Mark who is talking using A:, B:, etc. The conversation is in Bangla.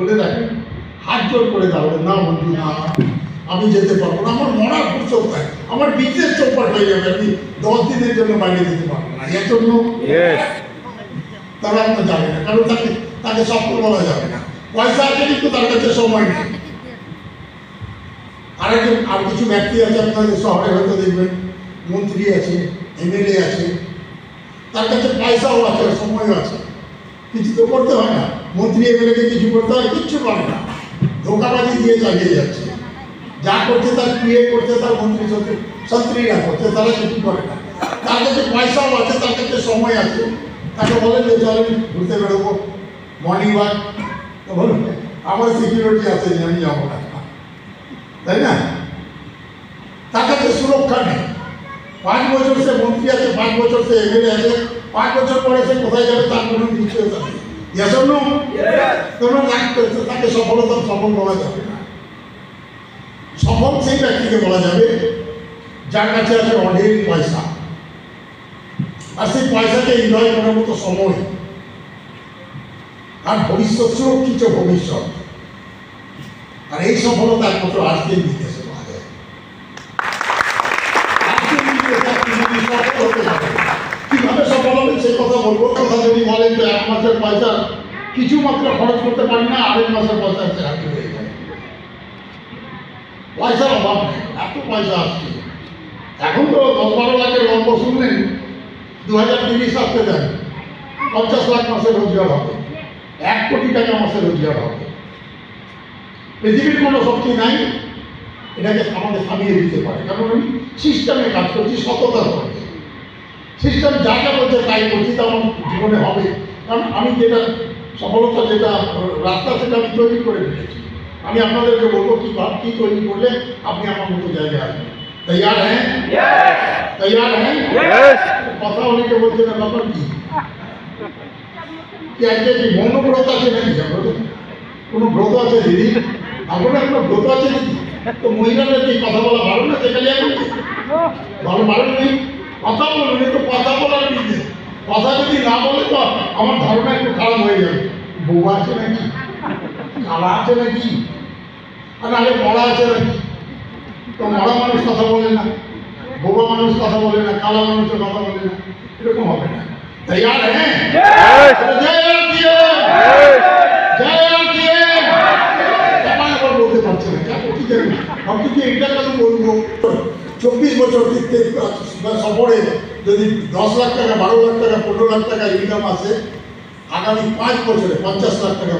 A: বলে রাখেন, হাত জোর করে দাঁড়াবে, না বন্ধু না, আমি যেতে পারবো না, আমার মরার প্রচুর হয়, আমার বিজনেস চৌপাট হয়ে যাবে, আমি 10 দিনের জন্য বাইরে যেতে পারবো না। এর জন্য তারা আপনার যাবে না, কারণ তাকে সফল বলা যাবে না। পয়সা আছে কিন্তু তার কাছে সময় নেই। আর কিছু ব্যক্তি আছে আপনাদের শহরে হয়তো দেখবেন, মন্ত্রী আছে, এমএলএ আছে, তার কাছে পয়সাও আছে, সময়ও আছে, কিছু তো করতে হয় না। মন্ত্রী এমএলএকে কিছু করতে হয়, কিচ্ছু করে না, ধোকাবাজি দিয়ে চালিয়ে যাচ্ছে। যা করছে তার ক্রিয়েট করছে, তার মন্ত্রী সন্ত্রীরা করছে, তারা কিছু করে না। তার কাছে পয়সাও আছে, তার কাছে সময় আছে, তাকে বলেন যে চলেন ঘুরতে বেরোবো, মর্নিং ওয়াক, তো বলুন আমার সিকিউরিটি আছে, আমি যাবো না, তাই না? তার কাছে সুরক্ষা নেই। 5 বছর সে মন্ত্রী আছে, 5 বছর সে এমএলএ আছে, 5 বছর পরে সে কোথায় যাবে তার কোনো নিশ্চয়তা নেই। তাকে সফল বলা যাবে না। সফল সেই ব্যক্তিকে বলা যাবে যার কাছে আছে অনেক পয়সা, আর সেই পয়সাকে এনজয় করার মতো সময়, আর ভবিষ্যৎ সুরক্ষিত ভবিষ্যৎ। আর এই সফলতা একমাত্র আজকের বিদেশে পাওয়া যায়। কিভাবে সফল হবে সেই কথা বলবো। কথা যদি বলেন যে 1 মাসের পয়সা কিছু মাত্র খরচ করতে পারি না, 2.5 মাসের পয়সা হাতে হয়ে যায়। পয়সার অভাব নেই, এত পয়সা আসছে। এখন তো 10-12 লাখের গল্প শুনলেন, 2030 আসতে দেন 50 লাখ মাসের রোজগার হবে, 1 কোটি টাকা মাসের রোজগার হবে। পৃথিবীর কোনো শক্তি নাই এটাকে আমাদের থামিয়ে দিতে পারে, কারণ আমি সিস্টেমে কাজ করছি, সততার সঙ্গে। সিস্টেম যা যা বলছে তাই করছি, তা আমার জীবনে হবে, কারণ আমি যেটা সফলতা, যেটা রাস্তা, সেটা আমি তৈরি করে ফেলেছি। আমি আপনাদেরকে বলবো কি তৈরি করলে আপনি আমার মতো জায়গায় আসবেন। তৈয়ার হ্যাঁ? তৈয়ার হ্যাঁ? কথা অনেকে বলছে না, ব্যাপার কি আজকে কি মৌন ব্রত আছে নাকি? কোনো ব্রত আছে দিদি? আপনার কোনো ব্রত আছে নাকি? তো মহিলাদের কি কথা বলা ভালো না? সেখানে ভালো নেই, কথা বলুন, একটু কথা বলার বিজনেস। কথা যদি না বলে তো আমার ধারণা একটু খারাপ হয়ে যাবে। বউ আছে নাকি, কালা আছে নাকি, আর আগে মরা আছে নাকি? তো মরা মানুষ কথা বলে না, বোবা মানুষ কথা বলে না, কালা মানুষের কথা বলে না, এরকম হবে না। তৈয়ার হ্যাঁ? বলতে পারছে না, আপনি কি এটা কেন বলবো? 24 বছর সফরে যদি 10 লাখ টাকা, 12 লাখ টাকা, 15 লাখ টাকা ইনকাম আসে, আগামী 5 বছরে 50 লাখ টাকা